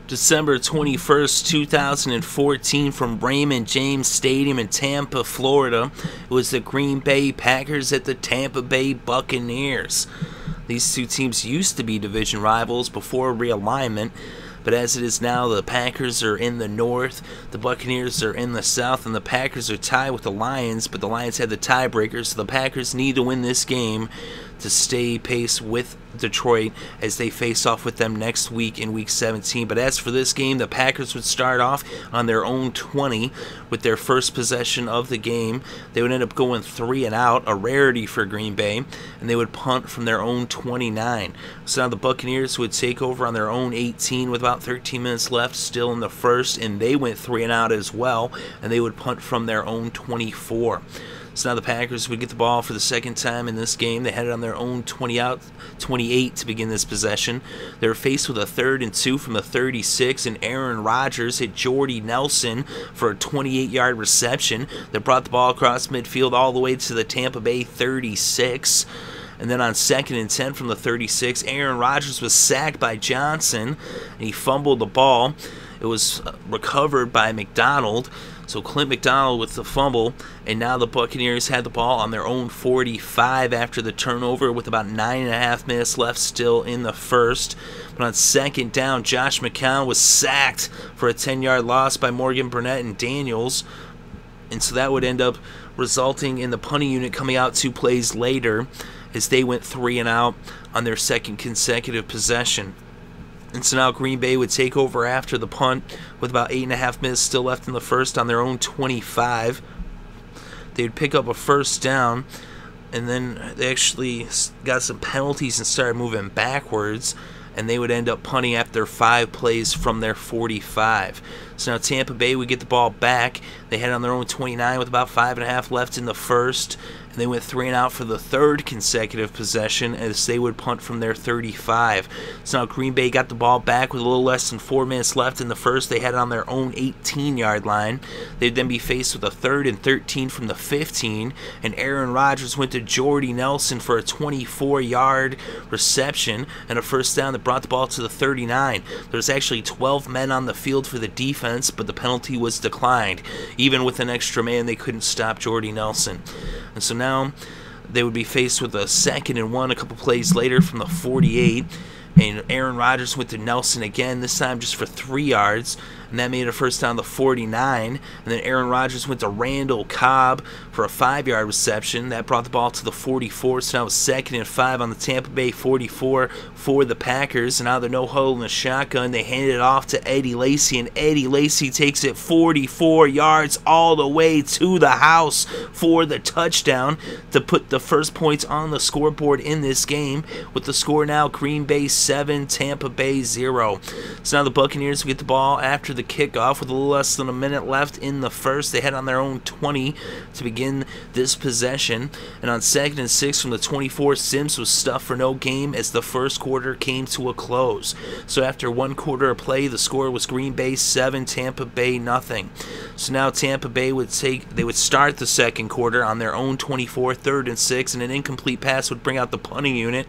December 21st, 2014, from Raymond James Stadium in Tampa, Florida. It was the Green Bay Packers at the Tampa Bay Buccaneers. These two teams used to be division rivals before realignment, but as it is now, the Packers are in the north, the Buccaneers are in the south, and the Packers are tied with the Lions, but the Lions had the tiebreaker, so the Packers need to win this game to stay pace with Detroit as they face off with them next week in Week 17. But as for this game, the Packers would start off on their own 20 with their first possession of the game. They would end up going 3 and out, a rarity for Green Bay, and they would punt from their own 29. So now the Buccaneers would take over on their own 18 with about 13 minutes left still in the first, and they went 3 and out as well, and they would punt from their own 24. So now the Packers would get the ball for the second time in this game. They had it on their own 28 to begin this possession. They were faced with a 3rd and 2 from the 36, and Aaron Rodgers hit Jordy Nelson for a 28-yard reception that brought the ball across midfield all the way to the Tampa Bay 36. And then on 2nd and 10 from the 36, Aaron Rodgers was sacked by Johnson, and he fumbled the ball. It was recovered by McDonald. So Clint McDonald with the fumble, and now the Buccaneers had the ball on their own 45 after the turnover with about 9.5 minutes left still in the first. But on 2nd down, Josh McCown was sacked for a 10-yard loss by Morgan, Burnett, and Daniels. And so that would end up resulting in the punting unit coming out 2 plays later as they went 3 and out on their second consecutive possession. And so now Green Bay would take over after the punt with about 8.5 minutes still left in the first on their own 25. They would pick up a first down, and then they actually got some penalties and started moving backwards, and they would end up punting after 5 plays from their 45. So now Tampa Bay would get the ball back. They had it on their own 29 with about 5.5 left in the first, and they went 3 and out for the 3rd consecutive possession as they would punt from their 35. So now Green Bay got the ball back with a little less than 4 minutes left in the first. They had it on their own 18-yard line. They'd then be faced with a 3rd and 13 from the 15, and Aaron Rodgers went to Jordy Nelson for a 24-yard reception and a first down that brought the ball to the 39. There was actually 12 men on the field for the defense, but the penalty was declined. Even with an extra man, they couldn't stop Jordy Nelson. And so now they would be faced with a 2nd and 1 a couple plays later from the 48. And Aaron Rodgers went to Nelson again, this time just for 3 yards, and that made a first down to 49. And then Aaron Rodgers went to Randall Cobb for a 5-yard reception. That brought the ball to the 44, so now it was 2nd and 5 on the Tampa Bay 44 for the Packers. And now they're no huddle in the shotgun. They hand it off to Eddie Lacy, and Eddie Lacy takes it 44 yards all the way to the house for the touchdown to put the first points on the scoreboard in this game, with the score now Green Bay 7, Tampa Bay 0. So now the Buccaneers get the ball after the kickoff with a little less than a minute left in the first. They had on their own 20 to begin this possession, and on 2nd and 6 from the 24, Sims was stuffed for no gain as the first quarter came to a close. So after 1 quarter of play, the score was Green Bay 7, Tampa Bay nothing. So now Tampa Bay would start the second quarter on their own 24, 3rd and 6, and an incomplete pass would bring out the punting unit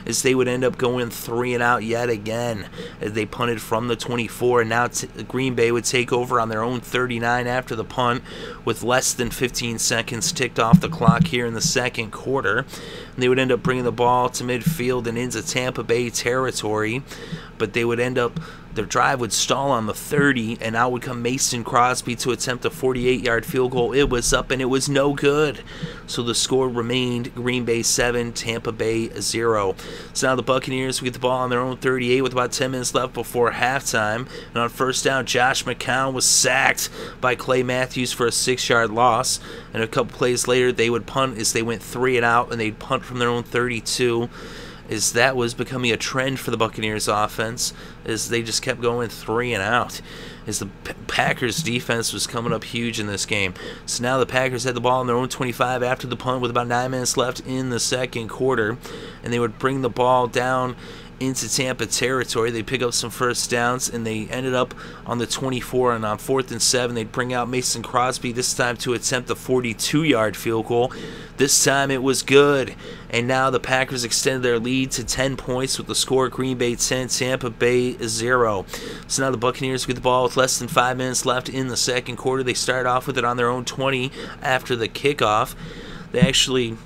as they would end up going 3 and out yet again as they punted from the 24. And now Green Bay would take over on their own 39 after the punt with less than 15 seconds ticked off the clock here in the second quarter. And they would end up bringing the ball to midfield and into Tampa Bay territory, but they would end up, their drive would stall on the 30, and out would come Mason Crosby to attempt a 48-yard field goal. It was up, and it was no good. So the score remained Green Bay 7, Tampa Bay 0. So now the Buccaneers get the ball on their own 38 with about 10 minutes left before halftime. And on first down, Josh McCown was sacked by Clay Matthews for a 6-yard loss. And a couple plays later, they would punt as they went 3 and out, and they'd punt from their own 32. As that was becoming a trend for the Buccaneers offense, as they just kept going 3 and out, as the Packers defense was coming up huge in this game. So now the Packers had the ball on their own 25 after the punt with about 9 minutes left in the second quarter, and they would bring the ball down into Tampa territory. They pick up some first downs, and they ended up on the 24, and on 4th and 7, they'd bring out Mason Crosby, this time to attempt a 42-yard field goal. This time it was good, and now the Packers extended their lead to 10 points with the score Green Bay 10, Tampa Bay 0. So now the Buccaneers get the ball with less than 5 minutes left in the second quarter. They start off with it on their own 20 after the kickoff. They actually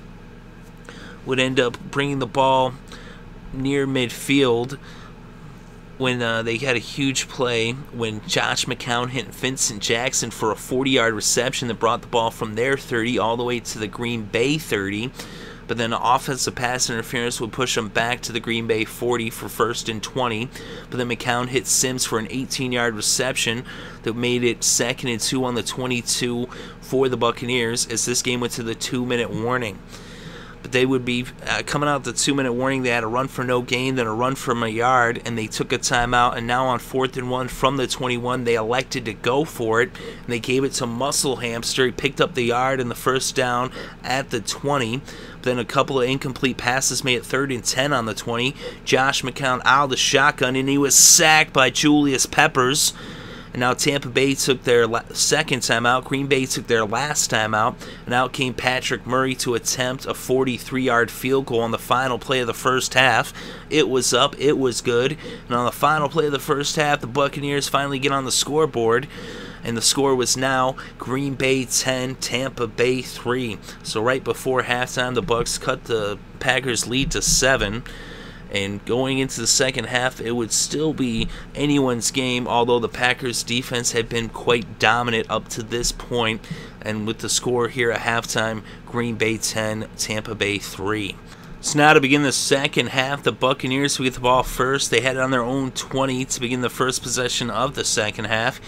would end up bringing the ball near midfield when they had a huge play when Josh McCown hit Vincent Jackson for a 40-yard reception that brought the ball from their 30 all the way to the Green Bay 30. But then offensive pass interference would push them back to the Green Bay 40 for 1st and 20. But then McCown hit Sims for an 18-yard reception that made it 2nd and 2 on the 22 for the Buccaneers as this game went to the 2-minute warning. But they would be coming out the 2-minute warning. They had a run for no gain, then a run from a yard, and they took a timeout. And now on 4th and 1 from the 21, they elected to go for it, and they gave it to Muscle Hamster. He picked up the yard and the first down at the 20. But then a couple of incomplete passes made it 3rd and 10 on the 20. Josh McCown out of the shotgun, and he was sacked by Julius Peppers. And now Tampa Bay took their second timeout. Green Bay took their last timeout. And out came Patrick Murray to attempt a 43-yard field goal on the final play of the first half. It was up. It was good. And on the final play of the first half, the Buccaneers finally get on the scoreboard. And the score was now Green Bay 10, Tampa Bay 3. So right before halftime, the Bucs cut the Packers' lead to 7. And going into the second half, it would still be anyone's game, although the Packers' defense had been quite dominant up to this point. And with the score here at halftime, Green Bay 10, Tampa Bay 3. So now to begin the second half, the Buccaneers would get the ball first. They had it on their own 20 to begin the first possession of the second half.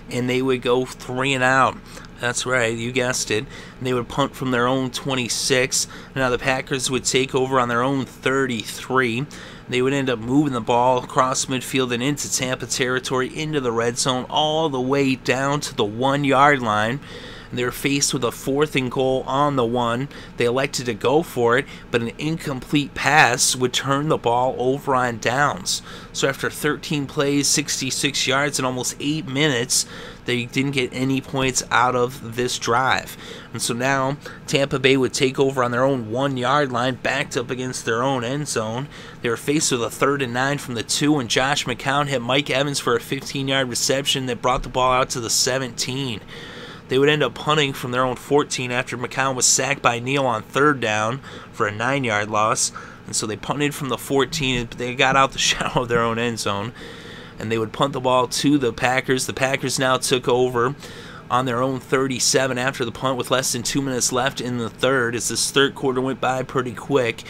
And they would go 3 and out. That's right, you guessed it. And they would punt from their own 26. Now the Packers would take over on their own 33. They would end up moving the ball across midfield and into Tampa territory, into the red zone, all the way down to the 1-yard line. They were faced with a 4th and goal on the 1. They elected to go for it, but an incomplete pass would turn the ball over on downs. So after 13 plays, 66 yards, and almost 8 minutes, they didn't get any points out of this drive. And so now Tampa Bay would take over on their own 1-yard line, backed up against their own end zone. They were faced with a 3rd and 9 from the 2, and Josh McCown hit Mike Evans for a 15-yard reception that brought the ball out to the 17. They would end up punting from their own 14 after McCown was sacked by Neal on 3rd down for a 9-yard loss. And so they punted from the 14, but they got out the shadow of their own end zone. And they would punt the ball to the Packers. The Packers now took over on their own 37 after the punt with less than 2 minutes left in the third, as this third quarter went by pretty quick.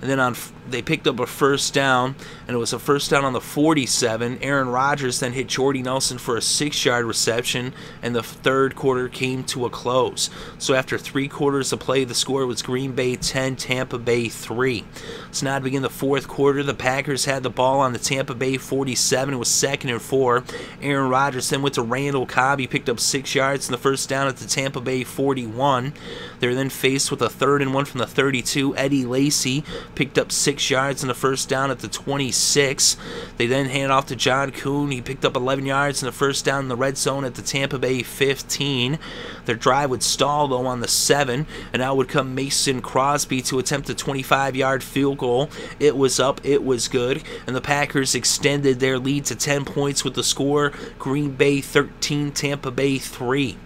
And then they picked up a first down, and it was a first down on the 47. Aaron Rodgers then hit Jordy Nelson for a 6-yard reception, and the third quarter came to a close. So after 3 quarters of play, the score was Green Bay 10, Tampa Bay 3. So now to begin the fourth quarter, the Packers had the ball on the Tampa Bay 47. It was 2nd and 4. Aaron Rodgers then went to Randall Cobb. He picked up 6 yards and the first down at the Tampa Bay 41. They were then faced with a 3rd and 1 from the 32. Eddie Lacy picked up 6 yards and the first down at the 26. They then hand off to John Kuhn. He picked up 11 yards and the first down in the red zone at the Tampa Bay 15. Their drive would stall, though, on the 7, and out would come Mason Crosby to attempt a 25-yard field goal. It was up. It was good, and the Packers extended their lead to 10 points with the score Green Bay 13, Tampa Bay 3.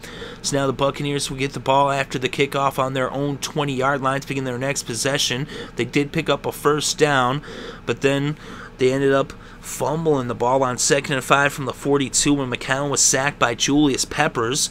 So now the Buccaneers will get the ball after the kickoff on their own 20-yard line to begin their next possession. They did pick up a first down, but then they ended up fumbling the ball on 2nd and 5 from the 42 when McCown was sacked by Julius Peppers.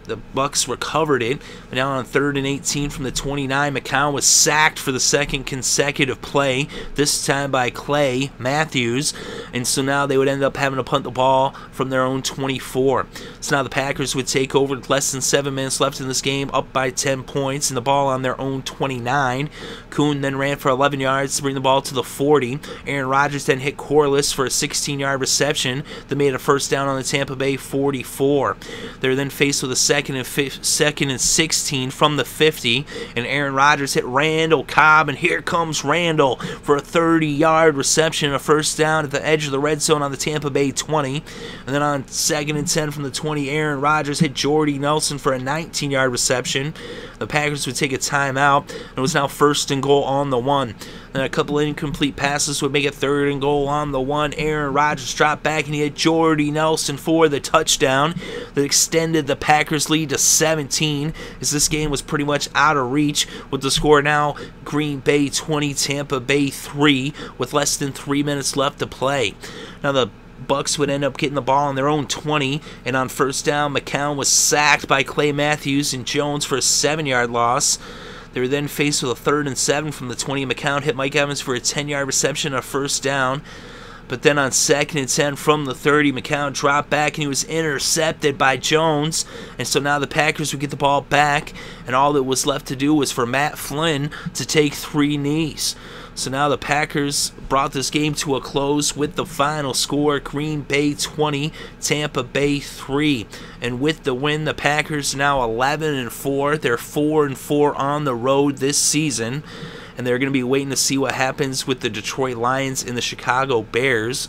The Bucs recovered it. But now on 3rd and 18 from the 29, McCown was sacked for the second consecutive play, this time by Clay Matthews. And so now they would end up having to punt the ball from their own 24. So now the Packers would take over with less than 7 minutes left in this game, up by 10 points, and the ball on their own 29. Kuhn then ran for 11 yards to bring the ball to the 40. Aaron Rodgers then hit Corliss for a 16-yard reception that made a first down on the Tampa Bay 44. They were then faced with a second and 16 from the 50, and Aaron Rodgers hit Randall Cobb, and here comes Randall for a 30-yard reception, a first down at the edge of the red zone on the Tampa Bay 20. And then on second and 10 from the 20, Aaron Rodgers hit Jordy Nelson for a 19-yard reception. The Packers would take a timeout, and it was now first and goal on the 1. Then a couple incomplete passes would make it third and goal on the 1. Aaron Rodgers dropped back, and he hit Jordy Nelson for the touchdown that extended the Packers' lead to 17, as this game was pretty much out of reach, with the score now Green Bay 20, Tampa Bay 3, with less than 3 minutes left to play. Now the Bucs would end up getting the ball on their own 20, and on first down, McCown was sacked by Clay Matthews and Jones for a 7-yard loss. They were then faced with a 3rd and 7 from the 20. McCown hit Mike Evans for a 10-yard reception, a first down. But then on 2nd and 10 from the 30, McCown dropped back, and he was intercepted by Jones. And so now the Packers would get the ball back, and all that was left to do was for Matt Flynn to take 3 knees. So now the Packers brought this game to a close with the final score, Green Bay 20, Tampa Bay 3. And with the win, the Packers now 11-4. They're 4-4 on the road this season. And they're going to be waiting to see what happens with the Detroit Lions and the Chicago Bears,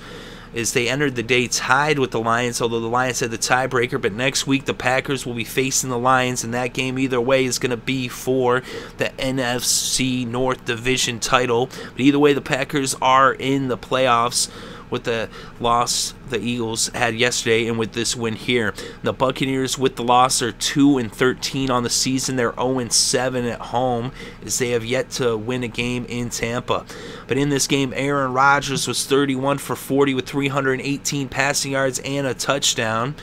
as they entered the day tied with the Lions, although the Lions had the tiebreaker. But next week the Packers will be facing the Lions, and that game either way is going to be for the NFC North Division title. But either way, the Packers are in the playoffs with the loss the Eagles had yesterday, and with this win here. The Buccaneers, with the loss, are 2-13 on the season. They're 0-7 at home, as they have yet to win a game in Tampa. But in this game, Aaron Rodgers was 31 for 40 with 318 passing yards and a touchdown.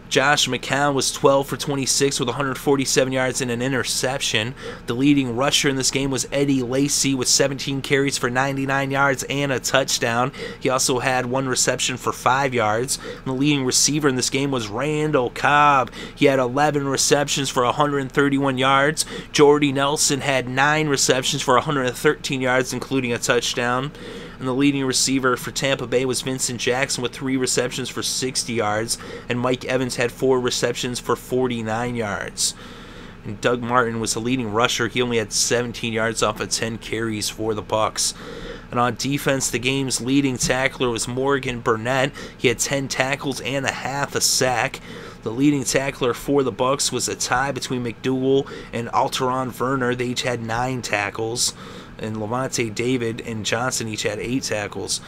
Josh McCown was 12 for 26 with 147 yards and an interception. The leading rusher in this game was Eddie Lacy with 17 carries for 99 yards and a touchdown. He also had 1 reception for 5 yards. And the leading receiver in this game was Randall Cobb. He had 11 receptions for 131 yards. Jordy Nelson had 9 receptions for 113 yards, including a touchdown. And the leading receiver for Tampa Bay was Vincent Jackson with 3 receptions for 60 yards. And Mike Evans had 4 receptions for 49 yards. And Doug Martin was the leading rusher. He only had 17 yards off of 10 carries for the Bucs. And on defense, the game's leading tackler was Morgan Burnett. He had 10 tackles and a half a sack. The leading tackler for the Bucs was a tie between McDougal and Alteron Werner. They each had 9 tackles. And Lavonte David and Johnson each had 8 tackles.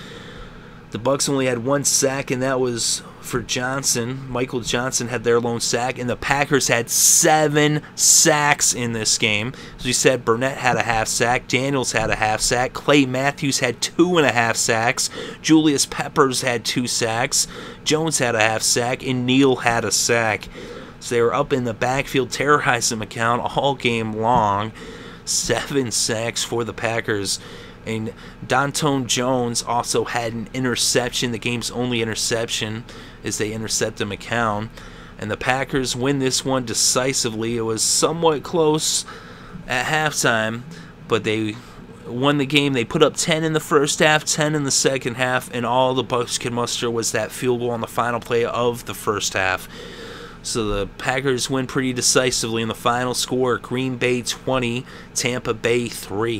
The Bucs only had 1 sack, and that was for Johnson. Michael Johnson had their lone sack, and the Packers had 7 sacks in this game. As we said, Burnett had a half sack, Daniels had a half sack, Clay Matthews had 2.5 sacks, Julius Peppers had 2 sacks, Jones had a half sack, and Neal had a sack. So they were up in the backfield terrorizing McCown all game long. 7 sacks for the Packers. And Dontone Jones also had an interception, the game's only interception, as they intercepted McCown. And the Packers win this one decisively. It was somewhat close at halftime, but they won the game. They put up 10 in the first half, 10 in the second half, and all the Bucs could muster was that field goal on the final play of the first half. So the Packers win pretty decisively in the final score, Green Bay 20, Tampa Bay 3.